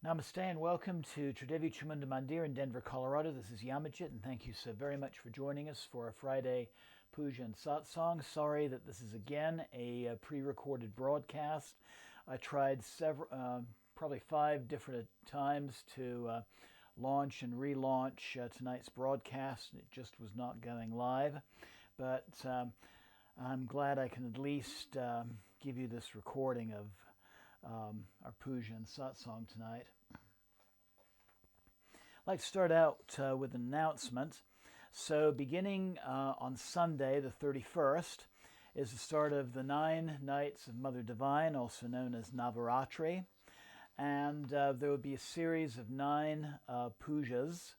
Namaste and welcome to Tridevi Chamunda Mandir in Denver, Colorado. This is Yamajit, and thank you so very much for joining us for a Friday Puja and Satsang. Sorry that this is again a pre-recorded broadcast. I tried probably 5 different times to launch and relaunch tonight's broadcast, and it just was not going live. But I'm glad I can at least give you this recording of our Puja and Satsang tonight. I'd like to start out with an announcement. So beginning on Sunday, the 31st, is the start of the 9 nights of Mother Divine, also known as Navaratri. And there will be a series of 9 pujas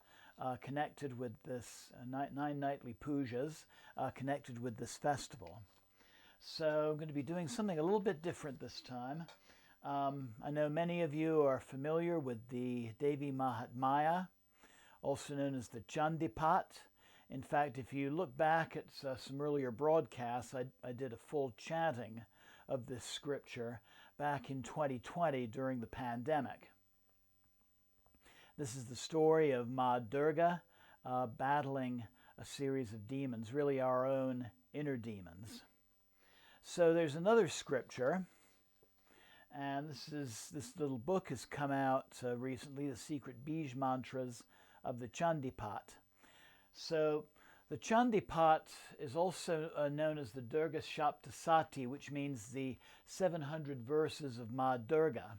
connected with this, 9 nightly pujas connected with this festival. So I'm going to be doing something a little bit different this time. I know many of you are familiar with the Devi Mahatmya, also known as the Chandipat. In fact, if you look back at some earlier broadcasts, I did a full chanting of this scripture back in 2020 during the pandemic. This is the story of Ma Durga battling a series of demons, really our own inner demons. So there's another scripture. And this little book has come out recently, The Secret Bij Mantras of the Chandipat. So the Chandipat is also known as the Durga Shaptasati, which means the 700 verses of Ma Durga.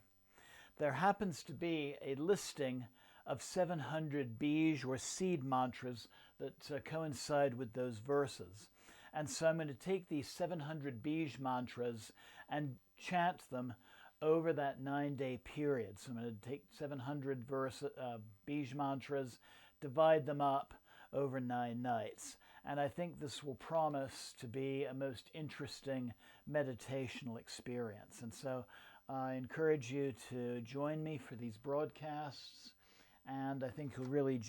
There happens to be a listing of 700 bij or seed mantras that coincide with those verses. And so I'm going to take these 700 bij mantras and chant them over that 9-day period. So I'm going to take 700 bij mantras, divide them up over 9 nights. And I think this will promise to be a most interesting meditational experience. And so I encourage you to join me for these broadcasts, and I think you'll really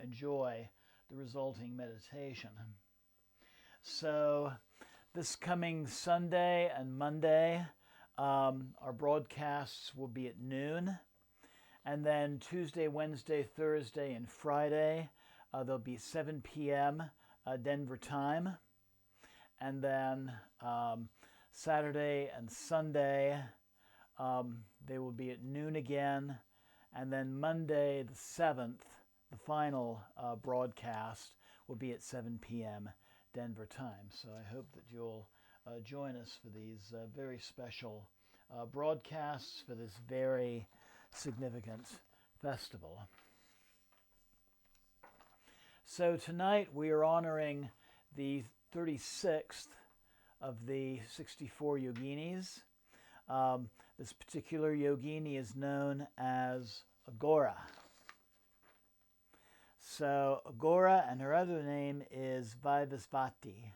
enjoy the resulting meditation. So this coming Sunday and Monday, our broadcasts will be at noon. And then Tuesday, Wednesday, Thursday, and Friday, they'll be 7 p.m. Denver time. And then Saturday and Sunday, they will be at noon again. And then Monday, the 7th, the final broadcast, will be at 7 p.m. Denver time. So I hope that you'll join us for these very special broadcasts for this very significant festival. So tonight we are honoring the 36th of the 64 Yoginis. This particular Yogini is known as Aghora. So Aghora, and her other name is Vaivasvati.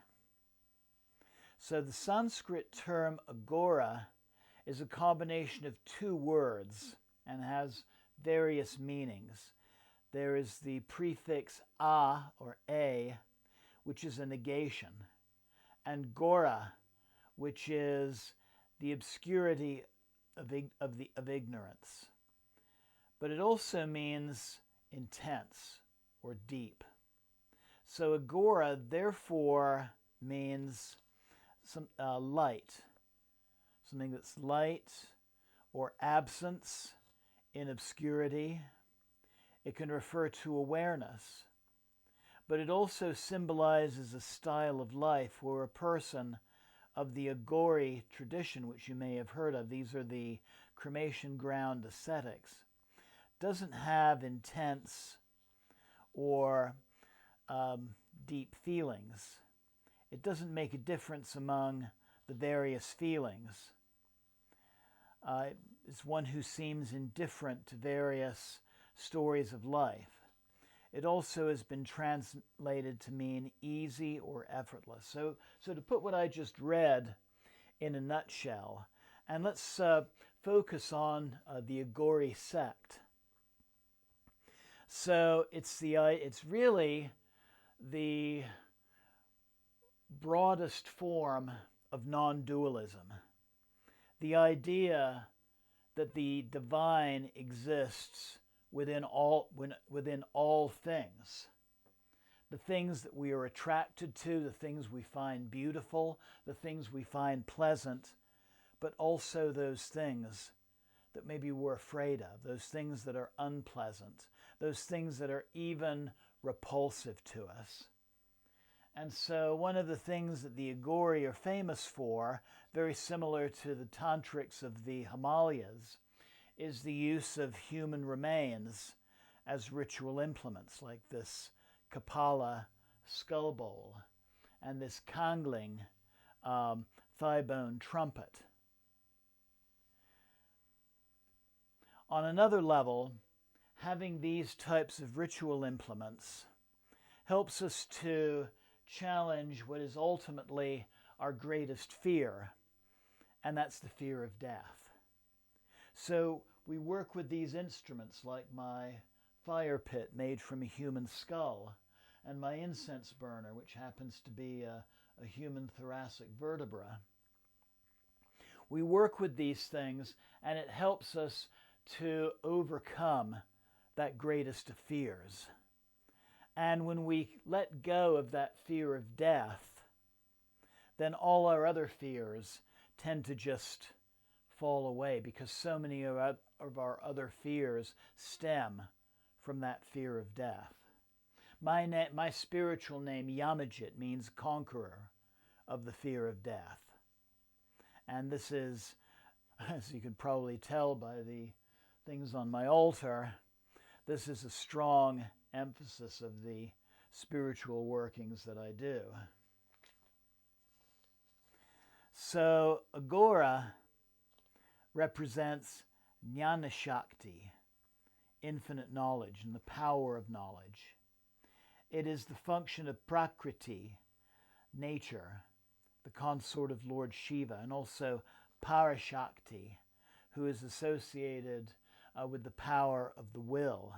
So the Sanskrit term Aghora is a combination of 2 words and has various meanings. There is the prefix a or a, which is a negation, and gora, which is the obscurity of ignorance. But it also means intense or deep. So Aghora therefore means some light, something that's light or absence in obscurity. It can refer to awareness, but it also symbolizes a style of life where a person of the Aghori tradition, which you may have heard of, these are the cremation ground ascetics, doesn't have intense or deep feelings. It doesn't make a difference among the various feelings. It's one who seems indifferent to various stories of life. It also has been translated to mean easy or effortless. So to put what I just read in a nutshell, and let's focus on the Aghori sect. So it's really the broadest form of non-dualism. The idea that the divine exists within all things. The things that we are attracted to, the things we find beautiful, the things we find pleasant, but also those things that maybe we're afraid of, those things that are unpleasant, those things that are even repulsive to us. And so one of the things that the Aghori are famous for, very similar to the tantrics of the Himalayas, is the use of human remains as ritual implements, like this Kapala skull bowl and this Kangling thigh bone trumpet. On another level, having these types of ritual implements helps us to challenge what is ultimately our greatest fear, and that's the fear of death. So we work with these instruments like my fire pit made from a human skull and my incense burner, which happens to be a human thoracic vertebra. We work with these things and it helps us to overcome that greatest of fears. And when we let go of that fear of death, then all our other fears tend to just fall away, because so many of our other fears stem from that fear of death. My spiritual name, Yamajit, means conqueror of the fear of death. And this is, as you can probably tell by the things on my altar, this is a strong emphasis of the spiritual workings that I do. So Aghora represents Jnana Shakti, infinite knowledge and the power of knowledge. It is the function of Prakriti, nature, the consort of Lord Shiva, and also Parashakti, who is associated with the power of the will.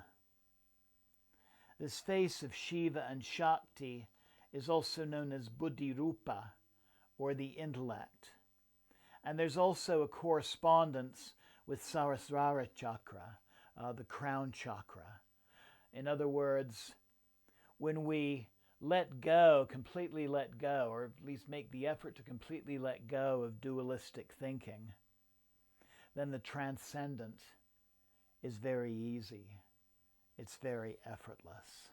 This face of Shiva and Shakti is also known as Buddhi Rupa, or the intellect. And there's also a correspondence with Sahasrara Chakra, the crown chakra. In other words, when we let go, completely let go, or at least make the effort to completely let go of dualistic thinking, then the transcendent is very easy. It's very effortless.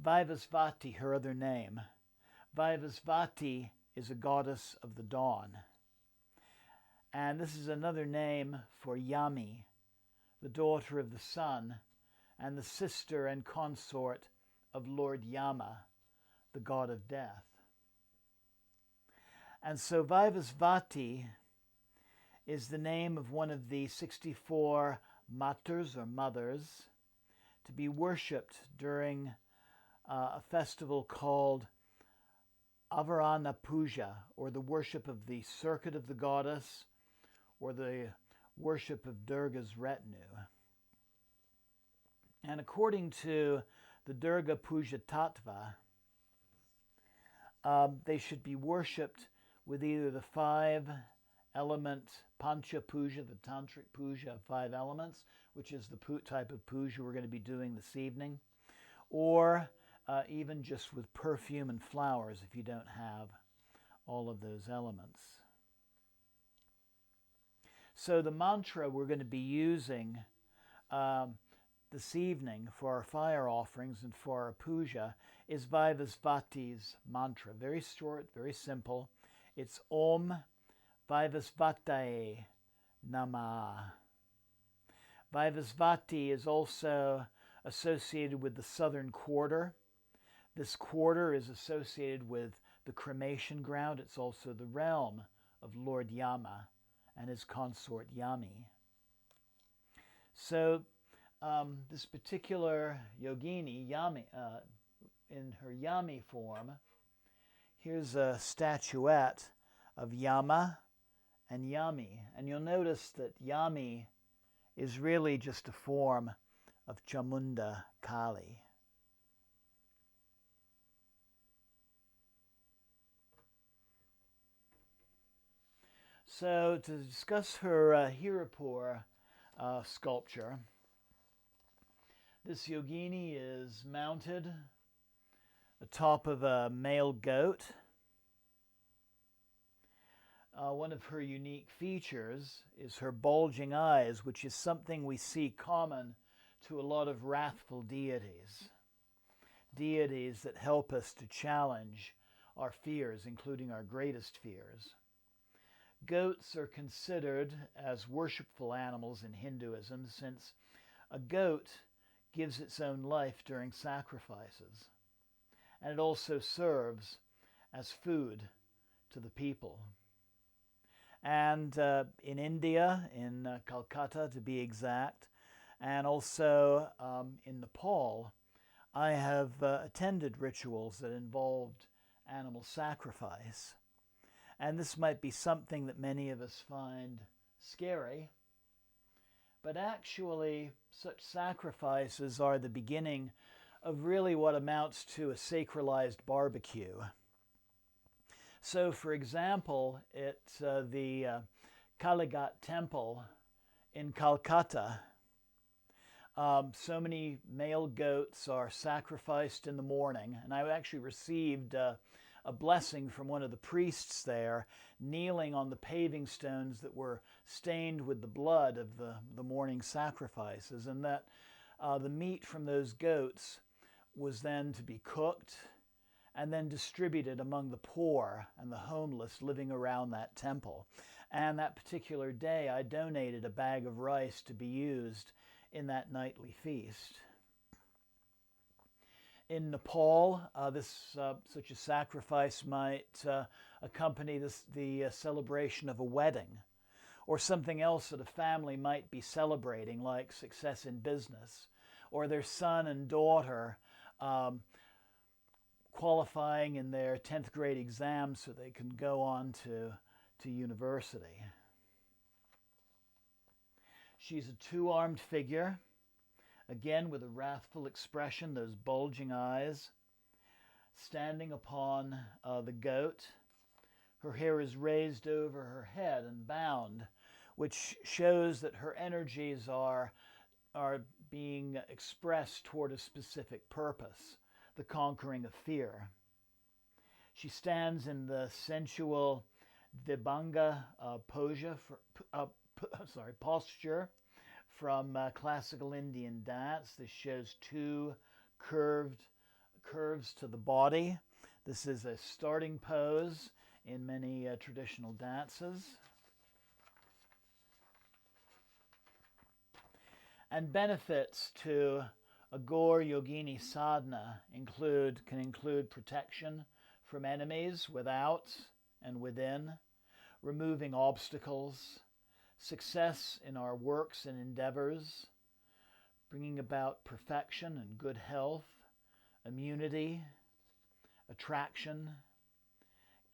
Vaivasvati, her other name. Vaivasvati is a goddess of the dawn. And this is another name for Yami, the daughter of the sun, and the sister and consort of Lord Yama, the god of death. And so Vaivasvati is the name of one of the 64 maters, or mothers, to be worshipped during a festival called Aghora Puja, or the worship of the circuit of the goddess, or the worship of Durga's retinue. And according to the Durga Puja Tattva, they should be worshipped with either the 5-element Pancha Puja, the Tantric Puja of 5 elements, which is the type of puja we're going to be doing this evening, or even just with perfume and flowers if you don't have all of those elements. So the mantra we're going to be using this evening for our fire offerings and for our puja is Vaivasvati's mantra. Very short, very simple. It's Om Vaivasvataye Namah. Vaivasvati is also associated with the southern quarter. This quarter is associated with the cremation ground. It's also the realm of Lord Yama and his consort Yami. So this particular Yogini, Yami, in her Yami form, here's a statuette of Yama and Yami. And you'll notice that Yami is really just a form of Chamunda Kali. So to discuss her Hirapur sculpture, this Yogini is mounted atop of a male goat. One of her unique features is her bulging eyes, which is something we see common to a lot of wrathful deities. Deities that help us to challenge our fears, including our greatest fears. Goats are considered as worshipful animals in Hinduism, since a goat gives its own life during sacrifices, and it also serves as food to the people. And in India, in Calcutta to be exact, and also in Nepal, I have attended rituals that involved animal sacrifice. And this might be something that many of us find scary, but actually such sacrifices are the beginning of really what amounts to a sacralized barbecue. So, for example, at the Kalighat Temple in Calcutta, so many male goats are sacrificed in the morning, and I actually received a blessing from one of the priests there, kneeling on the paving stones that were stained with the blood of the morning sacrifices, and that the meat from those goats was then to be cooked and then distributed among the poor and the homeless living around that temple. And that particular day, I donated a bag of rice to be used in that nightly feast. In Nepal, such a sacrifice might accompany the celebration of a wedding, or something else that a family might be celebrating, like success in business, or their son and daughter qualifying in their 10th grade exams so they can go on to university. She's a two-armed figure, again with a wrathful expression, those bulging eyes, standing upon the goat. Her hair is raised over her head and bound, which shows that her energies are being expressed toward a specific purpose, the conquering of fear. She stands in the sensual Vibhanga posture from classical Indian dance. This shows two curves to the body. This is a starting pose in many traditional dances. And benefits to Aghora Yogini sadhana can include protection from enemies without and within, removing obstacles, success in our works and endeavors, bringing about perfection and good health, immunity, attraction,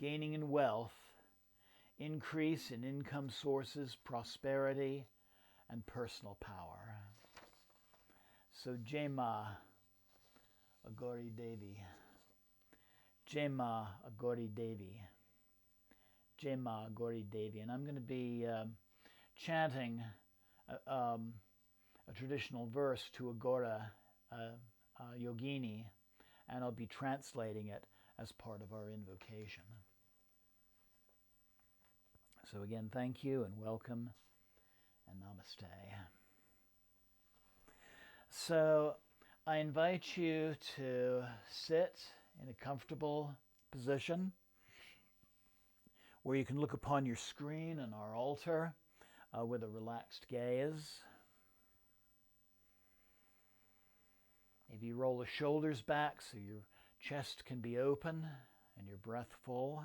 gaining in wealth, increase in income sources, prosperity, and personal power. So Jai Ma Aghori Devi, Jai Ma Aghori Devi, Jai Ma Aghori Devi. And I'm going to be chanting a traditional verse to Aghora Yogini, and I'll be translating it as part of our invocation. So again, thank you and welcome and namaste. So I invite you to sit in a comfortable position where you can look upon your screen and our altar with a relaxed gaze. Maybe roll the shoulders back so your chest can be open and your breath full.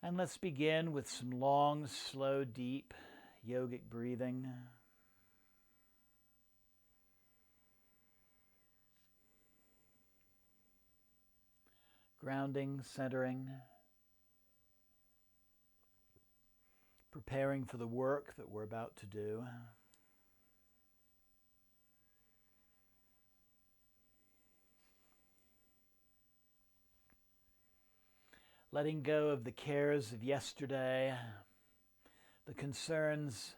And let's begin with some long, slow, deep yogic breathing. Grounding, centering, preparing for the work that we're about to do. letting go of the cares of yesterday, the concerns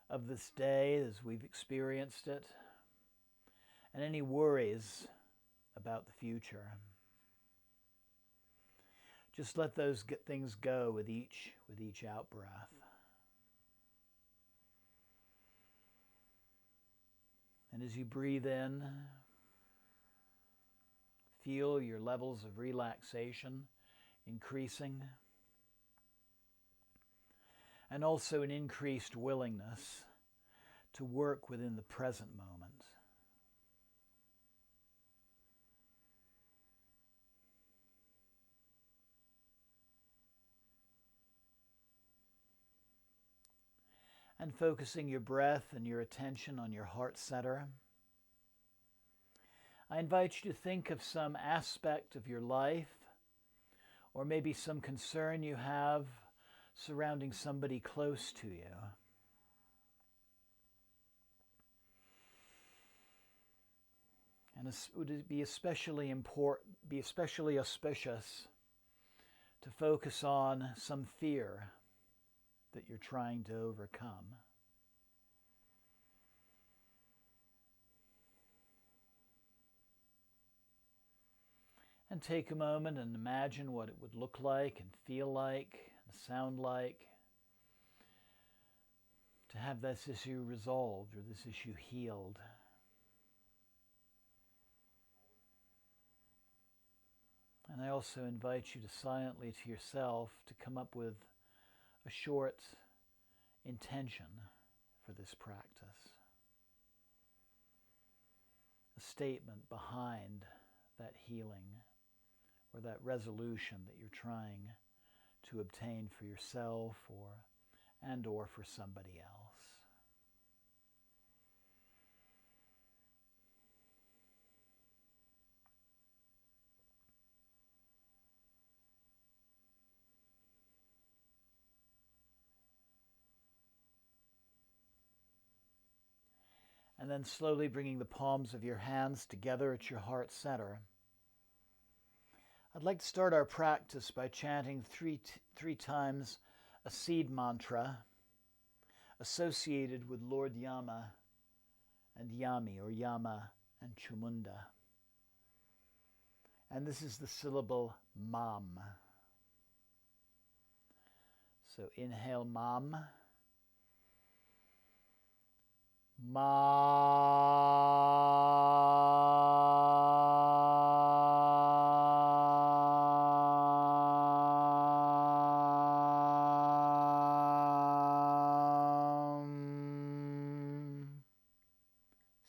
of this day as we've experienced it, and any worries about the future. Just let those things go with each out-breath. And as you breathe in, feel your levels of relaxation increasing, and also an increased willingness to work within the present moment. And focusing your breath and your attention on your heart center, I invite you to think of some aspect of your life, or maybe some concern you have surrounding somebody close to you. And would it be especially auspicious to focus on some fear that you're trying to overcome. And take a moment and imagine what it would look like and feel like and sound like to have this issue resolved or this issue healed. And I also invite you to silently to yourself to come up with a short intention for this practice. A statement behind that healing or that resolution that you're trying to obtain for yourself or for somebody else. And then slowly bringing the palms of your hands together at your heart center. I'd like to start our practice by chanting three times a seed mantra associated with Lord Yama and Yami, or Yama and Chamunda. And this is the syllable Mam. So inhale Mam.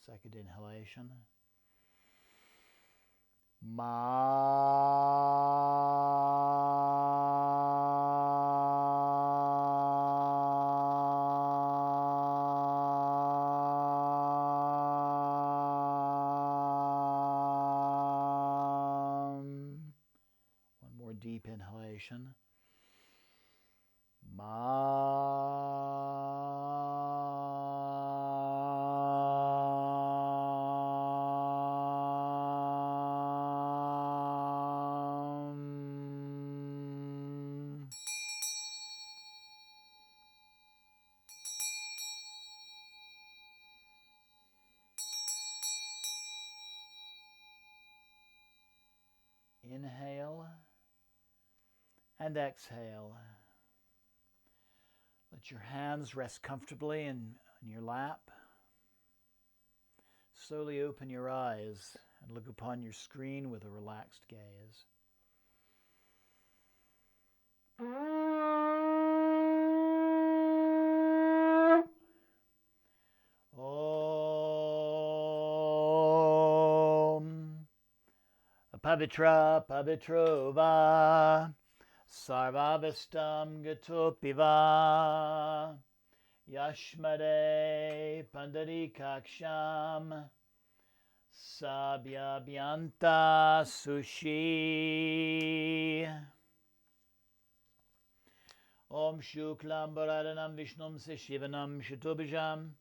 Second inhalation. Deep inhalation. Inhale and exhale. Let your hands rest comfortably in your lap. Slowly open your eyes and look upon your screen with a relaxed gaze. Om Pavitra Pavitrova Sarvavestam Gatopiva Yashmade Pandarikaksham Sabhyabhyanta Sushi. Om Shuklam Bharadhanam Vishnum Seshivanam Shatobhijam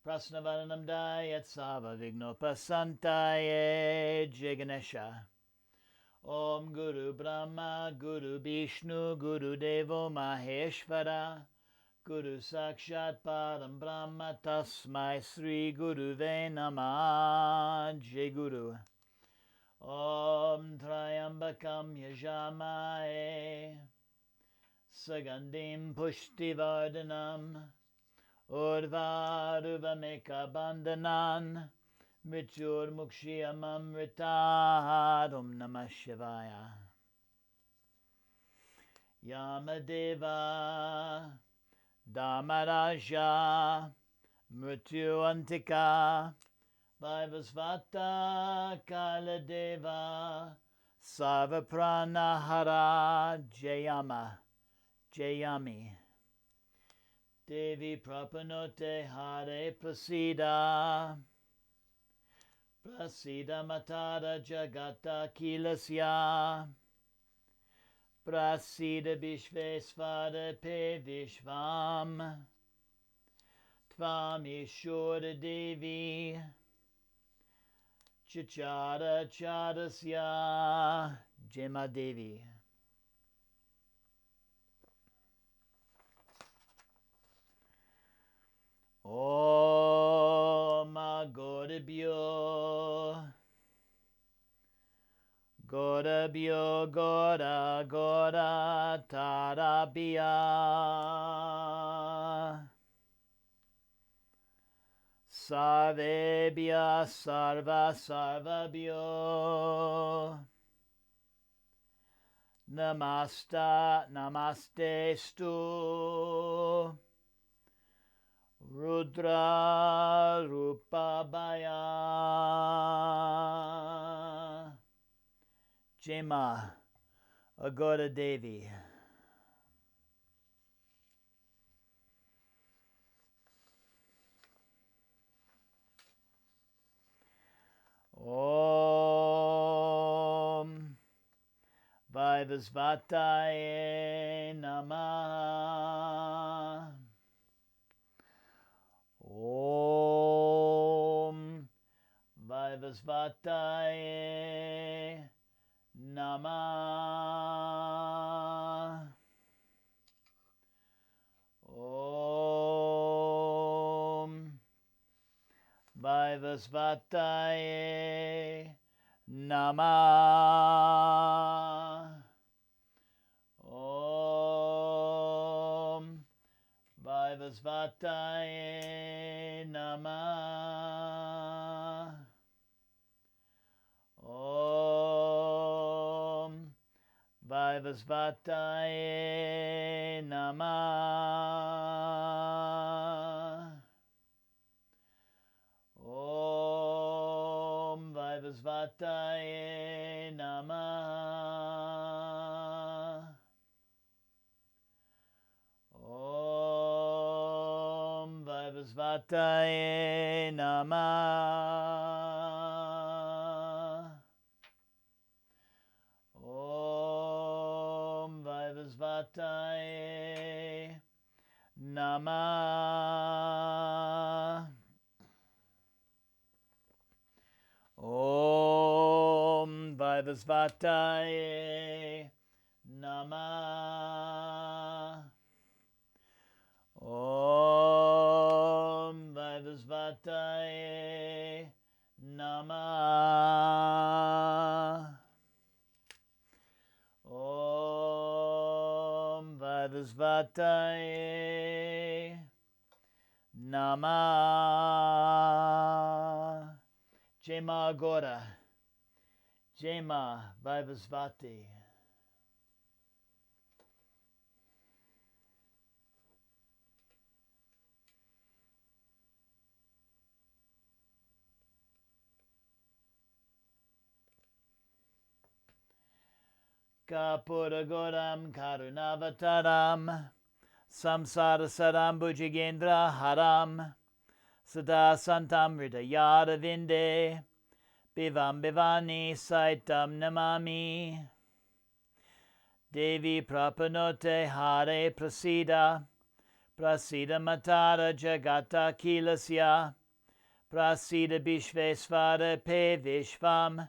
Prasnavaranam Dayat Sava Vignopasantaye Jaganesha. Om Guru Brahma Guru Vishnu Guru Devo Maheshvara Guru Sakshat Param Brahma Tasmai Sri Guruve Namah. Jai Guru. Om Trayambakam Yajamaye Sagandim Pushtivardhanam Urvaruvameka Bandhanan Mrityur Mukshiyamamritad. Om Namah Shivaya. Yamadeva Dhamaraja Mrityu Antika Vaivasvata Kaladeva Sarvapranahara Jayami Devi Prapanote Hare Prasida Matara Jagata Kilasya Prasida Vishvesvara Pe Vishvam Tvam Ishura Devi Chachara Chadasya Jema Devi. Om Aghorabhyo Gorabhyo Gora Gora Tarabhya Sarvebhya Sarva Sarvabhyo Namaste Stu Rudra Rupabhaya Jema Aghora Devi. Om Vaivasvataye Namah. Om Vaivasvataye Namah. Om Vaivasvataye Namah. Om Vaivasvataye Namah. Om Vaivasvataye Namah. Om Vaivasvataye Namah. Om Vaivasvataye Namah. Om Vaivasvataye Namah. Om Vaivasvataye Namah. Om Vaivasvataye Namah. Om Vaivasvataye Namah. Jema Aghora, Jema Vaivasvati. Kapuragoram Karunavataram Samsara Saram Bhujagendra Haram Sada Santam Hridayada Vinde Bivam Bivani Saitam Namami Devi Prapanote Hare Prasida Prasida Matara Jagata Kilasya Prasida Vishvesvara Pe Vishvam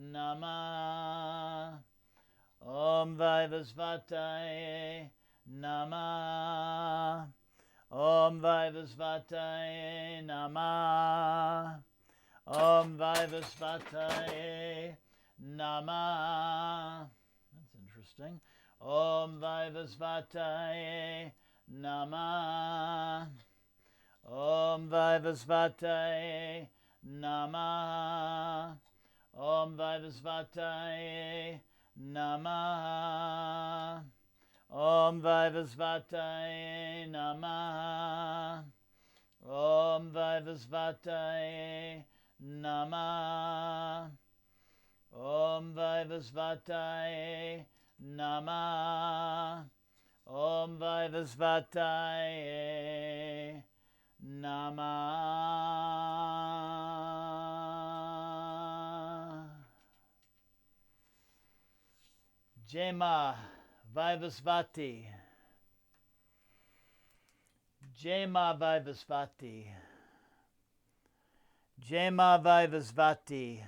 Namah. Om Vaivasvataye Namah. Om Vaivasvataye Namah. Om Vaivasvataye Namah. That's interesting. Om Vaivasvataye Namah. Om Vaivasvataye Namah. Om Vaivasvataye Namah. Om Vaivasvataye Namah. Om Vaivasvataye Namah. Om Vaivasvataye Namah. Om Vaivasvataye Namah. Jema Vaivasvati. Jema Vaivasvati. Jema Vaivasvati.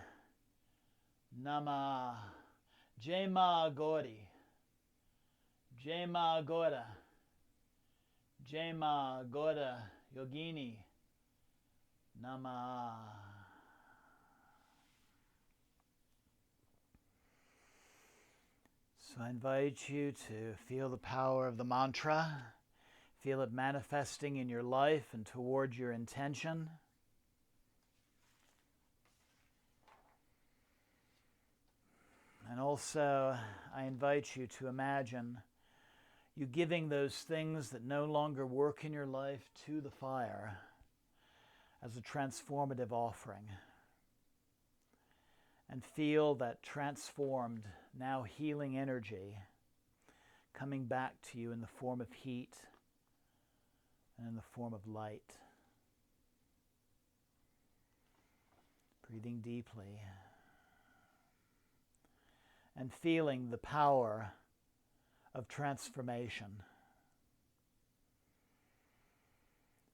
Namah. Jema Aghori. Jema Aghora. Jema Aghora Yogini. Namah. So I invite you to feel the power of the mantra. Feel it manifesting in your life and towards your intention. And also, I invite you to imagine you giving those things that no longer work in your life to the fire as a transformative offering. And feel that transformed, now healing energy coming back to you in the form of heat and in the form of light. Breathing deeply and feeling the power of transformation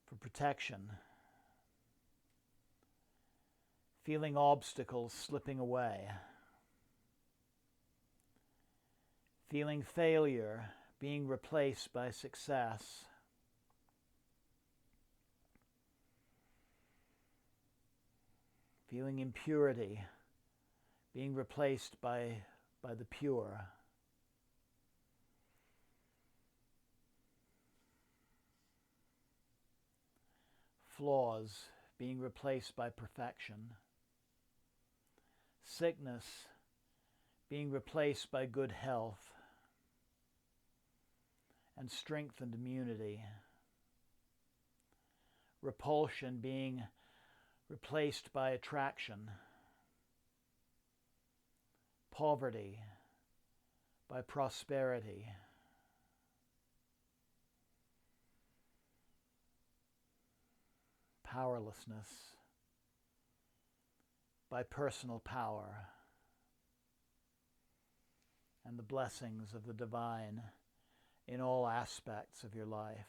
for protection. Feeling obstacles slipping away. Feeling failure being replaced by success. Feeling impurity being replaced by the pure. Flaws being replaced by perfection. Sickness being replaced by good health and strengthened immunity. Repulsion being replaced by attraction. Poverty by prosperity. Powerlessness by personal power and the blessings of the divine in all aspects of your life.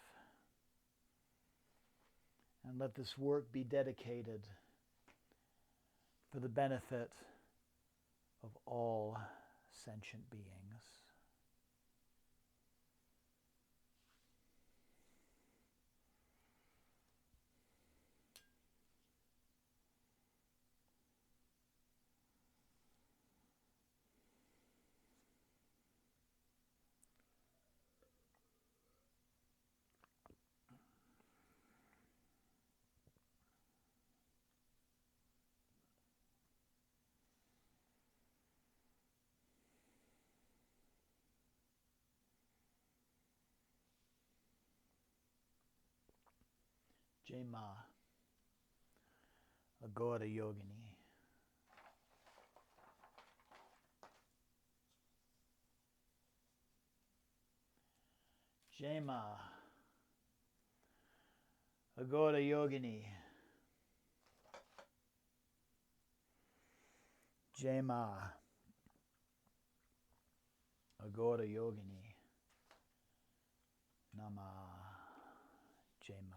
And let this work be dedicated for the benefit of all sentient beings. Jema Aghora Yogini. Jema Aghora Yogini. Jema Aghora Yogini. Namah. Jema.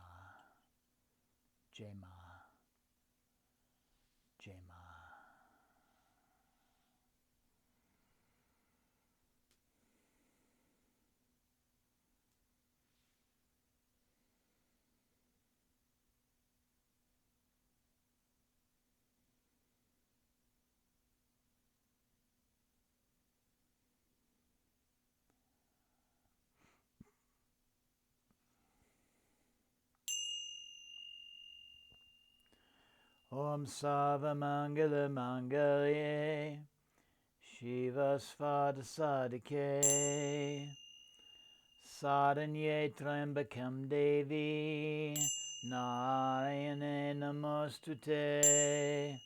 Jema. Jema. Om Sarva Mangala Mangalye Shiva Svada Sadike Sadhanye Trambakam Devi Narayane Namostute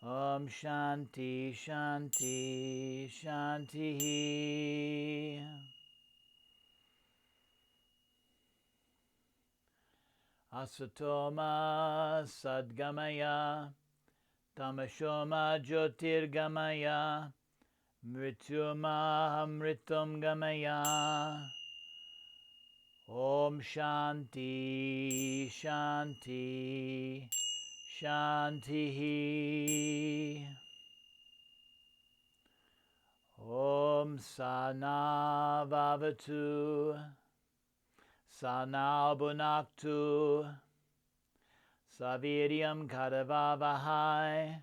Om Shanti Shanti Shanti. Asatoma Sadgamaya Tamashoma Jyotirgamaya Mrityuma Amritum Gamaya. Om Shanti Shanti Shanti. Om Sana Vavatu Sana Bunaktu Saviryam Kadavavahai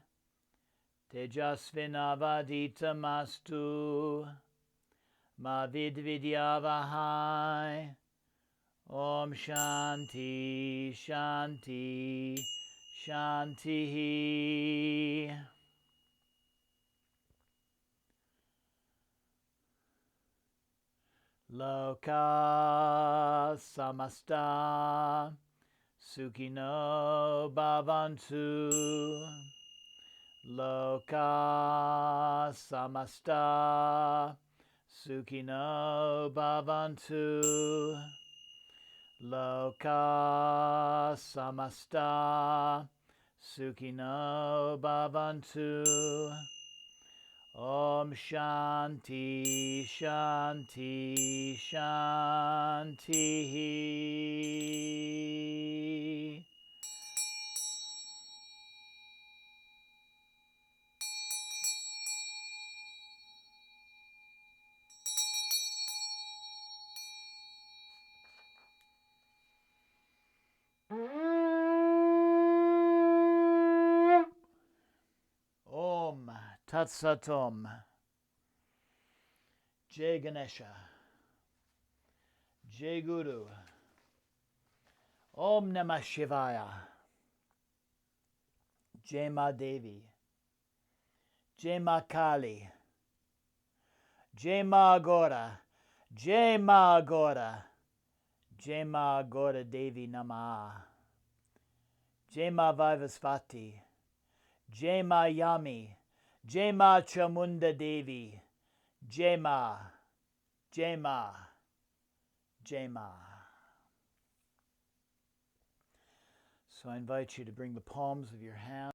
Tejasvinavaditamastu Ma Vidvidyavahai. Om Shanti Shanti Shanti. Loka Samasta Sukhino Bhavantu. Loka Samasta Sukhino Bhavantu. Loka Samasta Sukhino Bhavantu. Om Shanti Shanti Shanti. Om Tat Sat Om. Jai Ganesha. Jai Guru. Om Namah Shivaya. Jai Ma Devi. Jai Ma Kali. Jai Ma Aghora. Jai Ma Aghora. Jai Ma Aghora Devi Namah. Jai Ma Vaivasvati. Jai Ma Yami. Jai Ma Chamunda Devi. Jai Ma. Jai Ma. Jai Ma. So I invite you to bring the palms of your hands